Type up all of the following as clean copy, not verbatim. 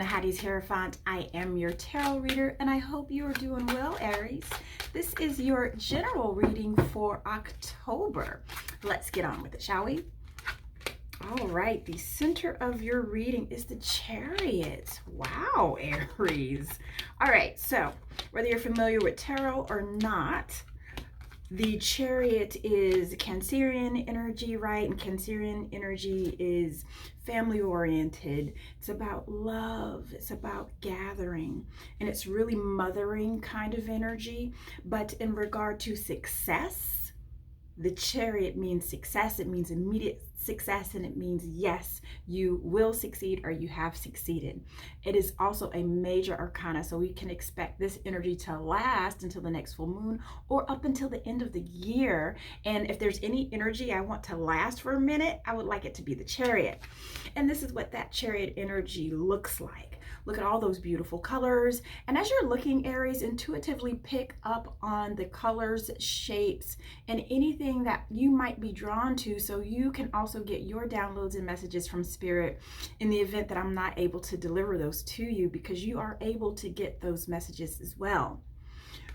the Hattis Hierophant. I am your tarot reader, and I hope you are doing well, Aries. This is your general reading for October. Let's get on with it, shall we? All right, the center of your reading is the Chariot. Wow, Aries. All right, so whether you're familiar with tarot or not, the Chariot is Cancerian energy, right? And Cancerian energy is family oriented. It's about love. It's about gathering. And it's really mothering kind of energy. But in regard to success, the Chariot means success. It means immediate success, and it means yes, you will succeed or you have succeeded. It is also a major arcana, so we can expect this energy to last until the next full moon or up until the end of the year. And if there's any energy I want to last for a minute, I would like it to be the Chariot. And this is what that Chariot energy looks like. Look at all those beautiful colors. And as you're looking, Aries, intuitively pick up on the colors, shapes, and anything that you might be drawn to, so you can also get your downloads and messages from Spirit in the event that I'm not able to deliver those to you, because you are able to get those messages as well.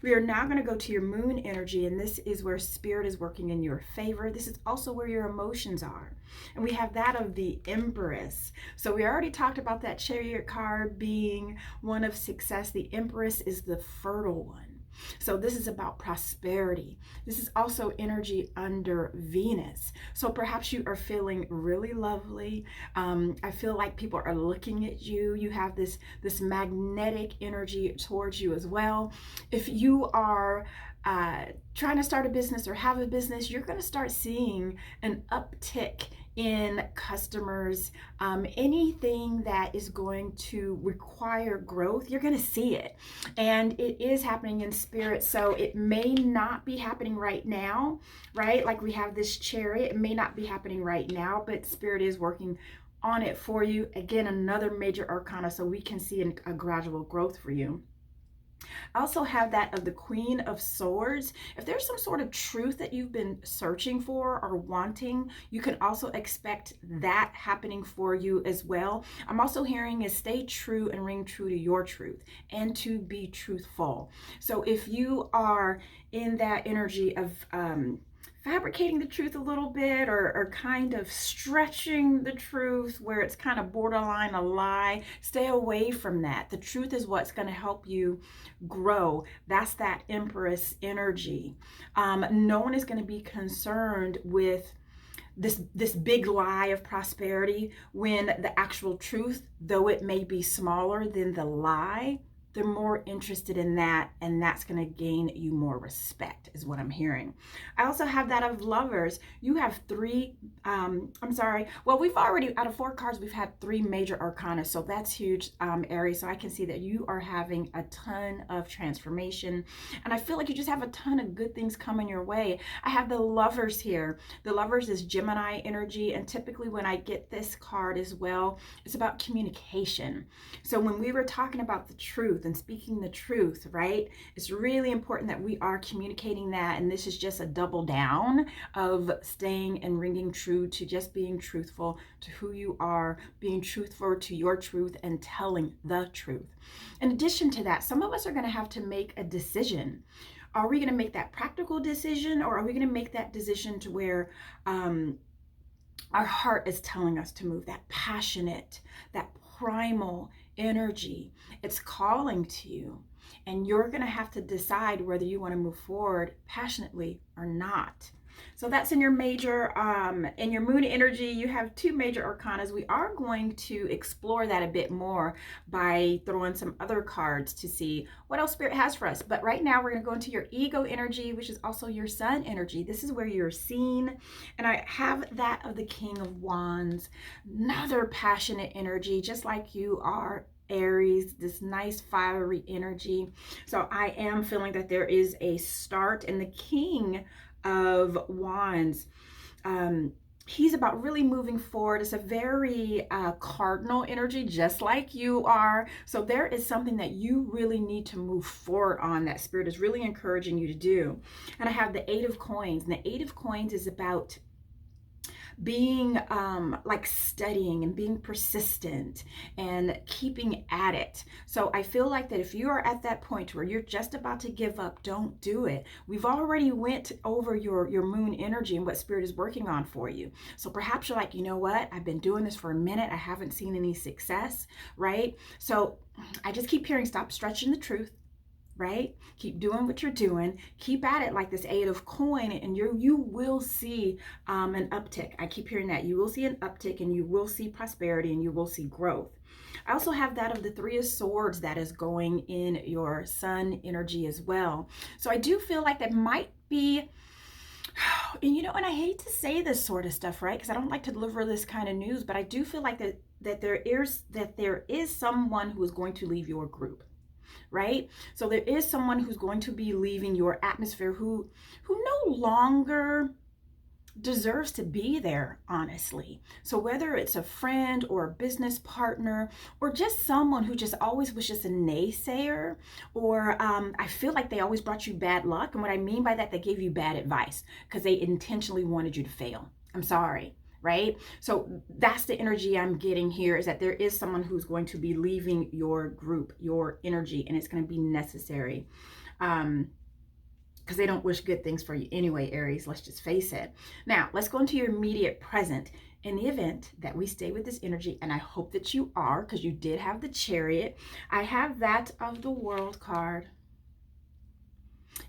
We are now going to go to your moon energy, and this is where Spirit is working in your favor. This is also where your emotions are. And we have that of the Empress. So we already talked about that Chariot card being one of success. The Empress is the fertile one. So this is about prosperity. This is also energy under Venus. So perhaps you are feeling really lovely. I feel like people are looking at you. You have this magnetic energy towards you as well. If you are trying to start a business or have a business, you're going to start seeing an uptick in customers. Anything that is going to require growth, you're going to see it. And it is happening in Spirit. So it may not be happening right now, right? Like we have this Chariot. It may not be happening right now, but Spirit is working on it for you. Again, another major arcana, so we can see a gradual growth for you. I also have that of the Queen of Swords. If there's some sort of truth that you've been searching for or wanting, you can also expect that happening for you as well. I'm also hearing is stay true and ring true to your truth and to be truthful. So if you are in that energy of fabricating the truth a little bit, or kind of stretching the truth where it's kind of borderline a lie, stay away from that. The truth is what's going to help you grow. That's that Empress energy. No one is going to be concerned with this big lie of prosperity when the actual truth, though it may be smaller than the lie, they're more interested in that, and that's going to gain you more respect is what I'm hearing. I also have that of Lovers. You have we've already, out of 4 cards, we've had 3 major arcana, so that's huge, Aries. So I can see that you are having a ton of transformation, and I feel like you just have a ton of good things coming your way. I have the Lovers here. The Lovers is Gemini energy, and typically when I get this card as well, it's about communication. So when we were talking about the truth and speaking the truth, right? It's really important that we are communicating that, and this is just a double down of staying and ringing true to just being truthful to who you are, being truthful to your truth, and telling the truth. In addition to that, some of us are going to have to make a decision. Are we going to make that practical decision, or are we going to make that decision to where our heart is telling us to move, that passionate, that primal energy? It's calling to you, and you're going to have to decide whether you want to move forward passionately or not. So that's in your major, in your moon energy. You have 2 major arcanas. We are going to explore that a bit more by throwing some other cards to see what else Spirit has for us. But right now we're going to go into your ego energy, which is also your sun energy. This is where you're seen. And I have that of the King of Wands, another passionate energy, just like you are, Aries, this nice fiery energy. So I am feeling that there is a start, and the King of Wands, he's about really moving forward. It's a very cardinal energy, just like you are. So there is something that you really need to move forward on, that Spirit is really encouraging you to do. And I have the 8 of Coins, and the 8 of Coins is about being like studying and being persistent and keeping at it. So I feel like that if you are at that point where you're just about to give up, don't do it. We've already went over your moon energy and what spirit is working on for you. So perhaps you're like, you know what? I've been doing this for a minute. I haven't seen any success, right? So I just keep hearing, stop stretching the truth. Right? Keep doing what you're doing. Keep at it like this Eight of Coin, and you will see an uptick. I keep hearing that. You will see an uptick, and you will see prosperity, and you will see growth. I also have that of the Three of Swords that is going in your sun energy as well. So I do feel like that might be, and you know, and I hate to say this sort of stuff, right? Because I don't like to deliver this kind of news, but I do feel like that there is someone who is going to leave your group. Right? So there is someone who's going to be leaving your atmosphere who no longer deserves to be there, honestly. So whether it's a friend or a business partner or just someone who just always was just a naysayer, or I feel like they always brought you bad luck. And what I mean by that, they gave you bad advice because they intentionally wanted you to fail. I'm sorry. Right? So that's the energy I'm getting here, is that there is someone who's going to be leaving your group, your energy, and it's going to be necessary. Because they don't wish good things for you anyway, Aries. Let's just face it. Now, let's go into your immediate present. In the event that we stay with this energy, and I hope that you are, because you did have the Chariot, I have that of the World card.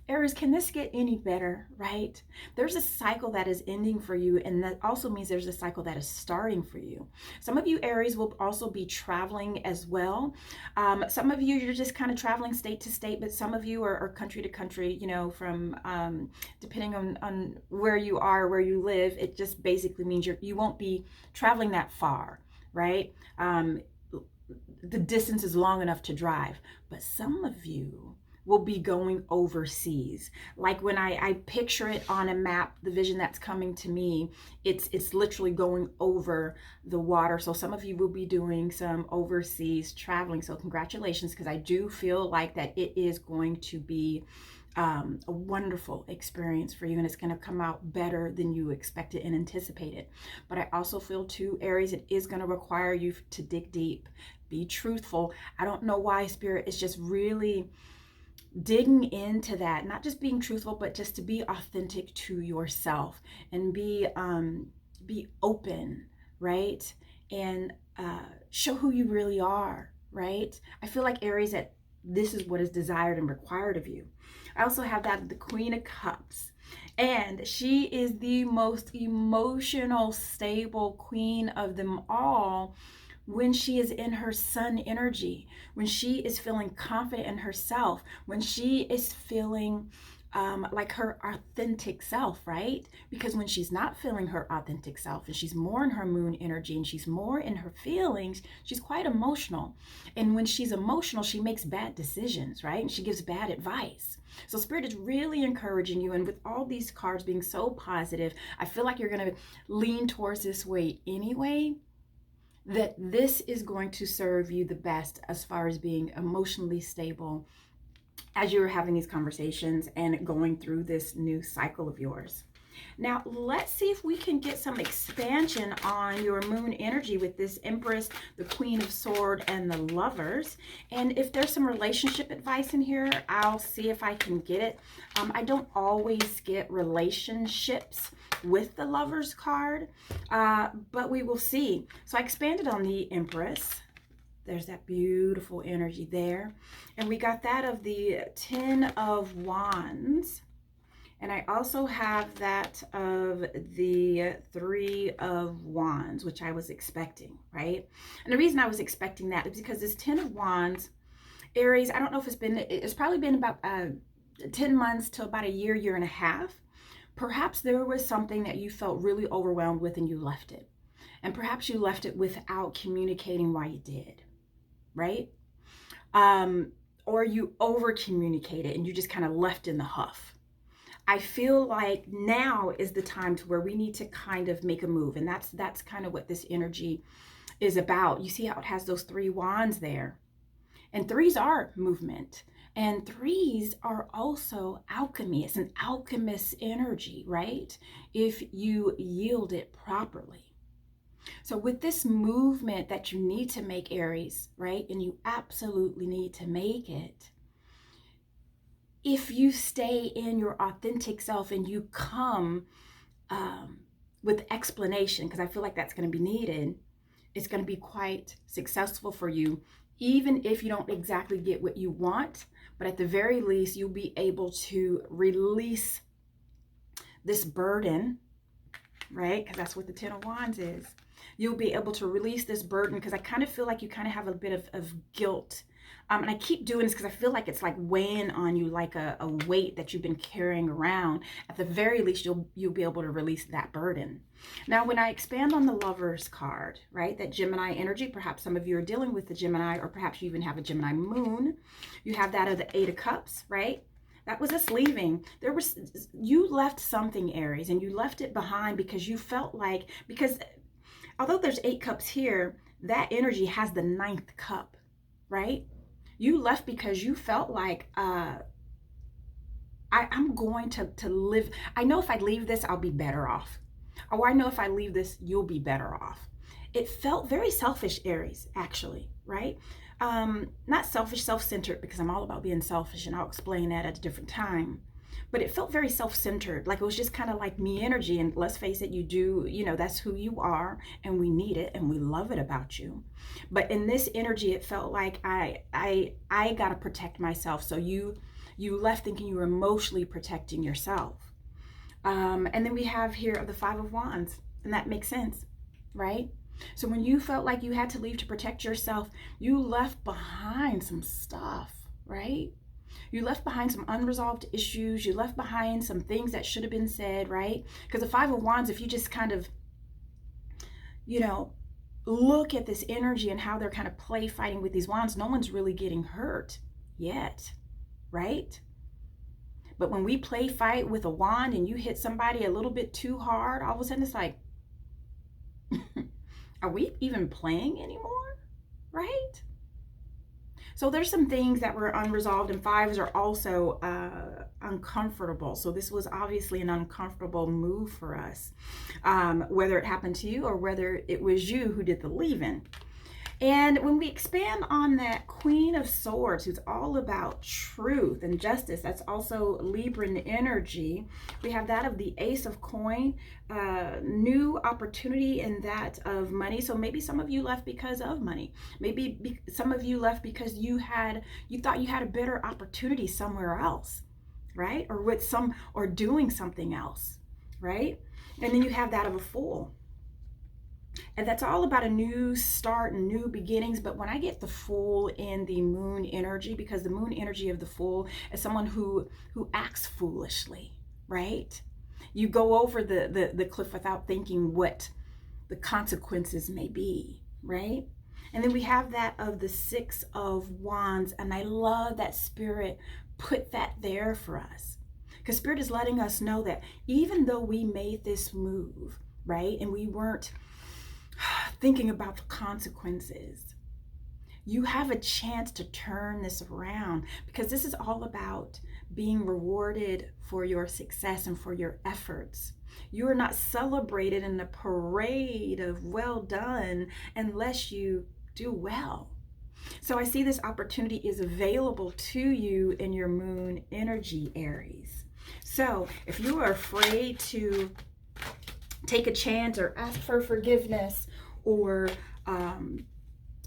Aries, can this get any better, right? There's a cycle that is ending for you, and that also means there's a cycle that is starting for you. Some of you, Aries, will also be traveling as well. Some of you, you're just kind of traveling state to state, but some of you are country to country, you know, from depending on where you are, where you live. It just basically means you won't be traveling that far, right? The distance is long enough to drive, but some of you will be going overseas. Like when I picture it on a map, the vision that's coming to me, it's literally going over the water. So some of you will be doing some overseas traveling. So congratulations, because I do feel like that it is going to be a wonderful experience for you, and it's going to come out better than you expected and anticipated. But I also feel too, Aries, it is going to require you to dig deep, be truthful. I don't know why Spirit is just really digging into that, not just being truthful, but just to be authentic to yourself and be open, right? And show who you really are, right? I feel like, Aries, that this is what is desired and required of you. I also have that the Queen of Cups, and she is the most emotional, stable queen of them all. When she is in her sun energy, when she is feeling confident in herself, when she is feeling like her authentic self, right? Because when she's not feeling her authentic self and she's more in her moon energy and she's more in her feelings, she's quite emotional. And when she's emotional, she makes bad decisions, right? And she gives bad advice. So Spirit is really encouraging you. And with all these cards being so positive, I feel like you're going to lean towards this way anyway, that this is going to serve you the best as far as being emotionally stable as you're having these conversations and going through this new cycle of yours. Now, let's see if we can get some expansion on your moon energy with this Empress, the Queen of Swords, and the Lovers. And if there's some relationship advice in here, I'll see if I can get it. I don't always get relationships with the Lovers card, but we will see. So I expanded on the Empress. There's that beautiful energy there. And we got that of the Ten of Wands. And I also have that of the Three of Wands, which I was expecting, right? And the reason I was expecting that is because this Ten of Wands, Aries, I don't know if it's probably been about 10 months to about a year, year and a half. Perhaps there was something that you felt really overwhelmed with and you left it. And perhaps you left it without communicating why you did, right? Or you over communicated and you just kind of left in the huff. I feel like now is the time to where we need to kind of make a move. And that's kind of what this energy is about. You see how it has those three wands there. And threes are movement. And threes are also alchemy. It's an alchemist energy, right? If you yield it properly. So with this movement that you need to make, Aries, right? And you absolutely need to make it. If you stay in your authentic self and you come with explanation, because I feel like that's going to be needed, it's going to be quite successful for you, even if you don't exactly get what you want. But at the very least, you'll be able to release this burden, right? Because that's what the Ten of Wands is. You'll be able to release this burden, because I kind of feel like you kind of have a bit of guilt. And I keep doing this because I feel like it's like weighing on you, like a weight that you've been carrying around. At the very least, you'll be able to release that burden. Now, when I expand on the Lover's card, right, that Gemini energy, perhaps some of you are dealing with the Gemini, or perhaps you even have a Gemini moon. You have that of the Eight of Cups, right? That was us leaving. You left something, Aries, and you left it behind because you felt like, because although there's 8 cups here, that energy has the 9th cup, right? You left because you felt like, I'm going to live. I know if I leave this, I'll be better off. Or I know if I leave this, you'll be better off. It felt very selfish, Aries, actually, right? Not selfish, self-centered, because I'm all about being selfish, and I'll explain that at a different time. But it felt very self-centered, like it was just kind of like me energy. And let's face it, that's who you are, and we need it, and we love it about you. But in this energy, it felt like I got to protect myself. So you left thinking you were emotionally protecting yourself. And then we have here the Five of Wands, and that makes sense, right? So when you felt like you had to leave to protect yourself, you left behind some stuff, right? You left behind some unresolved issues. You left behind some things that should have been said, right? Because the Five of Wands, if you just kind of, look at this energy and how they're kind of play fighting with these wands, no one's really getting hurt yet, right? But when we play fight with a wand and you hit somebody a little bit too hard, all of a sudden it's like, are we even playing anymore, right? So there's some things that were unresolved, and fives are also uncomfortable. So this was obviously an uncomfortable move for us, whether it happened to you or whether it was you who did the leaving. And when we expand on that Queen of Swords, who's all about truth and justice, that's also Libran energy. We have that of the Ace of Coin, new opportunity in that of money. So maybe some of you left because of money. Maybe some of you left because you thought you had a better opportunity somewhere else, right? Or doing something else, right? And then you have that of a Fool. And that's all about a new start and new beginnings. But when I get the Fool in the Moon energy, because the Moon energy of the Fool is someone who acts foolishly, right? You go over the cliff without thinking what the consequences may be, right? And then we have that of the Six of Wands. And I love that Spirit put that there for us. Because Spirit is letting us know that even though we made this move, right, and we weren't thinking about the consequences, you have a chance to turn this around, because this is all about being rewarded for your success and for your efforts. You are not celebrated in a parade of well done unless you do well. So I see this opportunity is available to you in your Moon energy, Aries. So if you are afraid to take a chance or ask for forgiveness or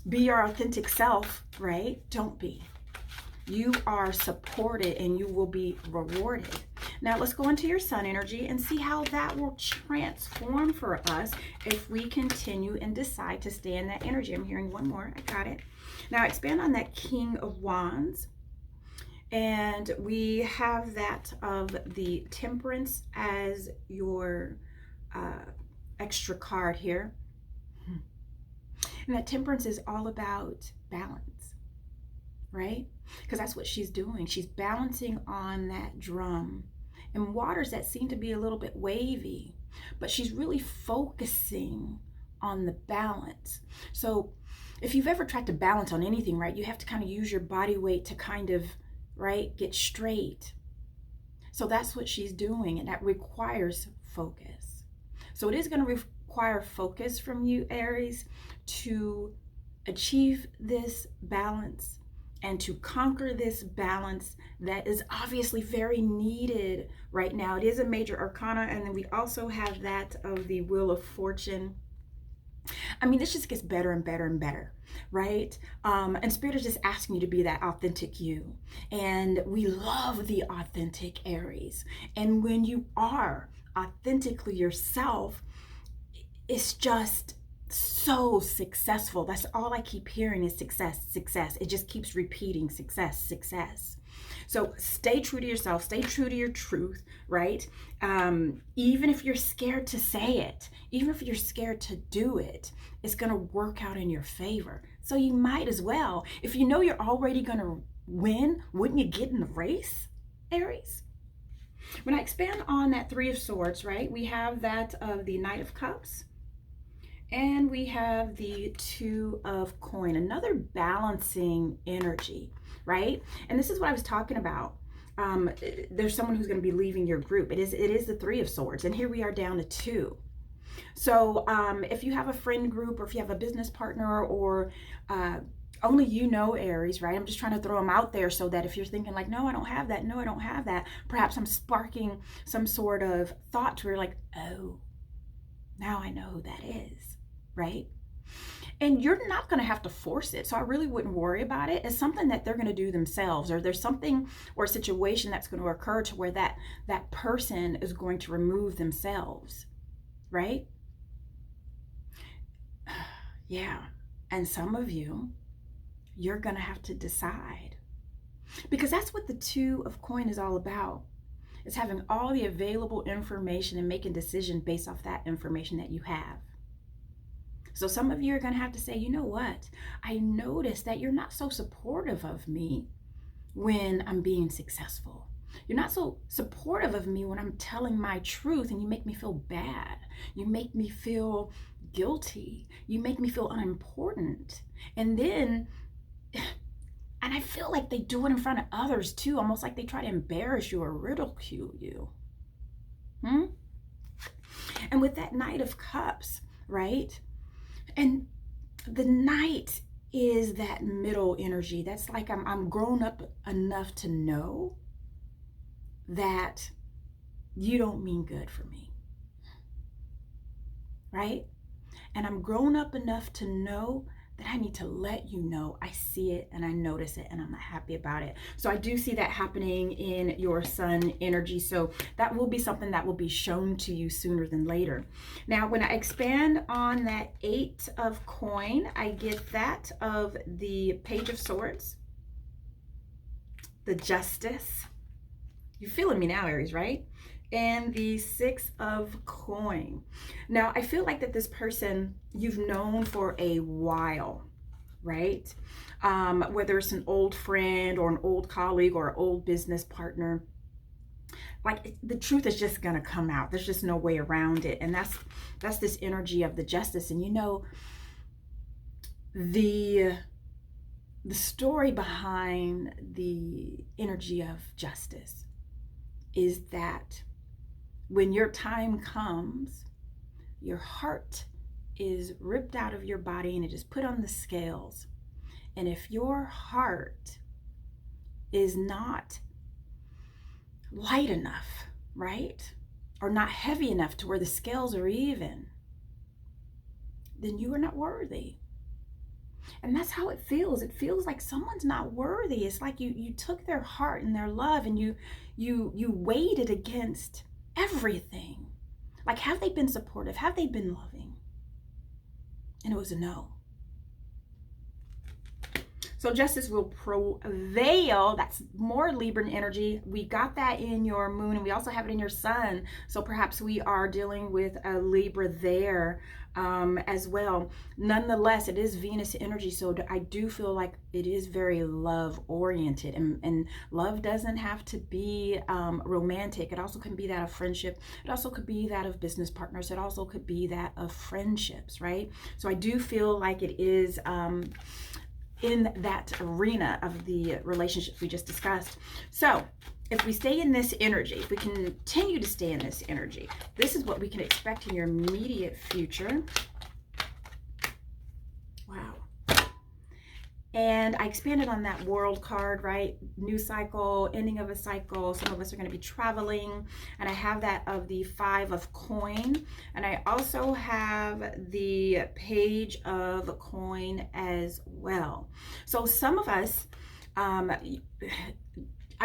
be your authentic self, right? Don't be. You are supported and you will be rewarded. Now let's go into your Sun energy and see how that will transform for us if we continue and decide to stay in that energy. I'm hearing one more. I got it. Now expand on that King of Wands. And we have that of the Temperance as your extra card here. And that Temperance is all about balance, right? Because that's what she's doing. She's balancing on that drum in waters that seem to be a little bit wavy, but she's really focusing on the balance. So if you've ever tried to balance on anything, right, you have to kind of use your body weight to kind of, right? Get straight. So that's what she's doing, and that requires focus. So it is going to require focus from you, Aries, to achieve this balance and to conquer this balance that is obviously very needed right now. It is a major arcana, and then we also have that of the Wheel of Fortune. I mean, this just gets better and better and better, right? And Spirit is just asking you to be that authentic you. And we love the authentic Aries. And when you are authentically yourself, it's just so successful. That's all I keep hearing is success, success. It just keeps repeating success, success. So stay true to yourself, stay true to your truth, right? Even if you're scared to say it, even if you're scared to do it, it's going to work out in your favor. So you might as well. If you know you're already going to win, wouldn't you get in the race, Aries? When I expand on that Three of Swords, right, we have that of the Knight of Cups. And we have the Two of Coin, another balancing energy, right? And this is what I was talking about. There's someone who's going to be leaving your group. It is the Three of Swords, and here we are down to two. So if you have a friend group, or if you have a business partner, or only you know, Aries, right? I'm just trying to throw them out there so that if you're thinking like, no, I don't have that, no, I don't have that, perhaps I'm sparking some sort of thought to where like, oh, now I know who that is, right? And you're not going to have to force it. So I really wouldn't worry about it. It's something that they're going to do themselves, or there's something or a situation that's going to occur to where that person is going to remove themselves, right? Yeah. And some of you, you're going to have to decide, because that's what the Two of Coin is all about. It's having all the available information and making decisions based off that information that you have. So some of you are going to have to say, you know what? I noticed that you're not so supportive of me when I'm being successful. You're not so supportive of me when I'm telling my truth, and you make me feel bad. You make me feel guilty. You make me feel unimportant. And then, and I feel like they do it in front of others too, almost like they try to embarrass you or ridicule you. And with that Knight of Cups, right? And the Knight is that middle energy. That's like I'm grown up enough to know that you don't mean good for me, right? And I'm grown up enough to know that I need to let you know I see it and I notice it and I'm not happy about it. So I do see that happening in your Sun energy. So that will be something that will be shown to you sooner than later. Now, when I expand on that Eight of Coin, I get that of the Page of Swords, the Justice. You're feeling me now, Aries, right? And the Six of Coin. Now, I feel like that this person you've known for a while, right? Whether it's an old friend or an old colleague or an old business partner, like the truth is just gonna come out. There's just no way around it. And that's this energy of the Justice. And you know, the story behind the energy of justice is that when your time comes, your heart is ripped out of your body and it is put on the scales. And if your heart is not light enough, right? Or not heavy enough to where the scales are even, then you are not worthy. And that's how it feels. It feels like someone's not worthy. It's like you took their heart and their love and you weighed it against everything. Like, have they been supportive? Have they been loving? And it was a no. So justice will prevail. That's more Libran energy. We got that in your moon, and we also have it in your sun. So perhaps we are dealing with a Libra there as well. Nonetheless, it is Venus energy. So I do feel like it is very love oriented, and love doesn't have to be romantic. It also can be that of friendship. It also could be that of business partners. It also could be that of friendships, right? So I do feel like it is in that arena of the relationships we just discussed. So if we stay in this energy, if we continue to stay in this energy, this is what we can expect in your immediate future. Wow. And I expanded on that world card, right? New cycle, ending of a cycle. Some of us are going to be traveling. And I have that of the 5 of coin. And I also have the page of coin as well. So some of us,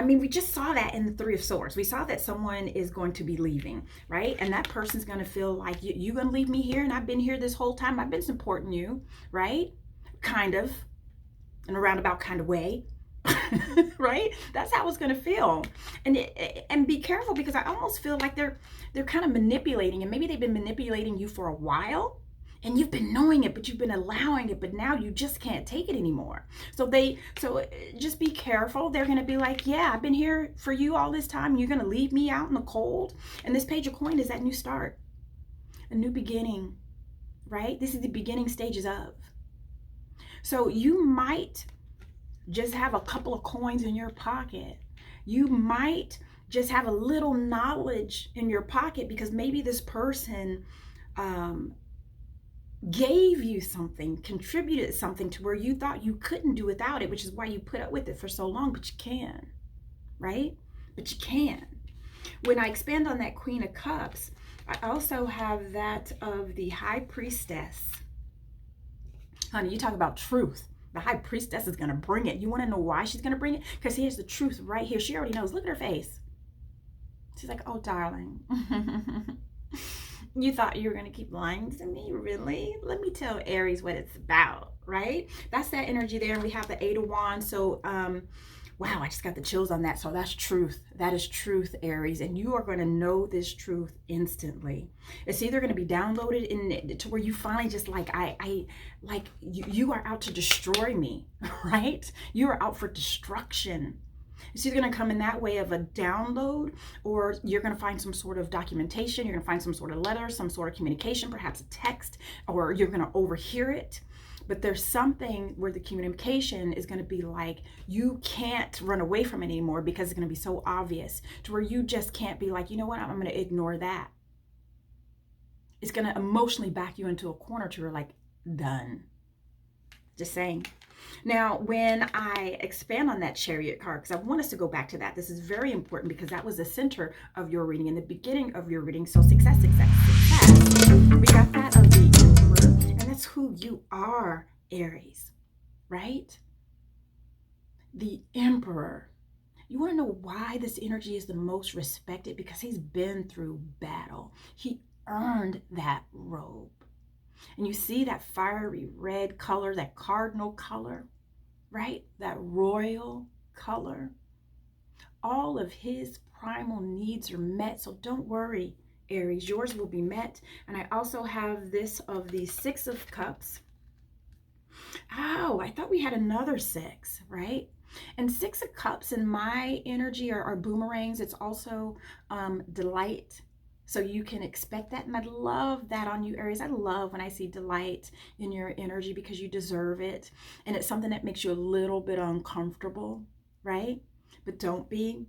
we just saw that in the 3 of swords. We saw that someone is going to be leaving, right? And that person's going to feel like, you going to leave me here? And I've been here this whole time. I've been supporting you, right? Kind of. In a roundabout kind of way, right? That's how it's going to feel. And be careful, because I almost feel like they're kind of manipulating, and maybe they've been manipulating you for a while, and you've been knowing it, but you've been allowing it, but now you just can't take it anymore. So just be careful. They're going to be like, yeah, I've been here for you all this time. You're going to leave me out in the cold. And this page of coin is that new start, a new beginning, right? This is the beginning stages of. So you might just have a couple of coins in your pocket. You might just have a little knowledge in your pocket, because maybe this person gave you something, contributed something to where you thought you couldn't do without it, which is why you put up with it for so long, but you can, right? But you can. When I expand on that Queen of Cups, I also have that of the High Priestess. Honey, you talk about truth. The High Priestess is going to bring it. You want to know why she's going to bring it? Because here's the truth right here. She already knows. Look at her face. She's like, oh, darling. You thought you were going to keep lying to me? Really? Let me tell Aries what it's about, right? That's that energy there. And we have the 8 of Wands. So, wow, I just got the chills on that. So that's truth. That is truth, Aries. And you are going to know this truth instantly. It's either going to be downloaded to where you finally just like, you are out to destroy me, right? You are out for destruction. It's either going to come in that way of a download, or you're going to find some sort of documentation. You're going to find some sort of letter, some sort of communication, perhaps a text, or you're going to overhear it. But there's something where the communication is going to be like, you can't run away from it anymore, because it's going to be so obvious, to where you just can't be like, you know what, I'm going to ignore that. It's going to emotionally back you into a corner to where like, done. Just saying. Now, when I expand on that Chariot card, because I want us to go back to that, this is very important, because that was the center of your reading, in the beginning of your reading. So success, success, success. We got that of the Emperor, and that's who you are, Aries, right? The Emperor. You want to know why this energy is the most respected? Because he's been through battle. He earned that robe. And you see that fiery red color, that cardinal color, right? That royal color. All of his primal needs are met. So don't worry, Aries. Yours will be met. And I also have this of the 6 of Cups. Oh, I thought we had another 6, right? And 6 of Cups in my energy are boomerangs. It's also delight. So you can expect that. And I love that on you, Aries. I love when I see delight in your energy, because you deserve it. And it's something that makes you a little bit uncomfortable, right? But don't be.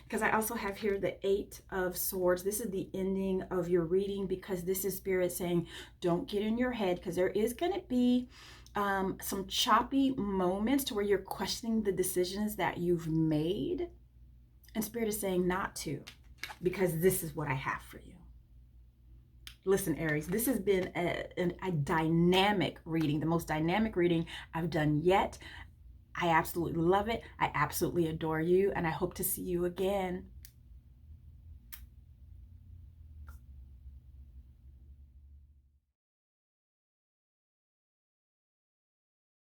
Because I also have here the 8 of Swords. This is the ending of your reading, because this is Spirit saying, don't get in your head, because there is going to be some choppy moments to where you're questioning the decisions that you've made. And Spirit is saying not to. Because this is what I have for you. Listen, Aries, this has been a dynamic reading, the most dynamic reading I've done yet. I absolutely love it. I absolutely adore you, and I hope to see you again.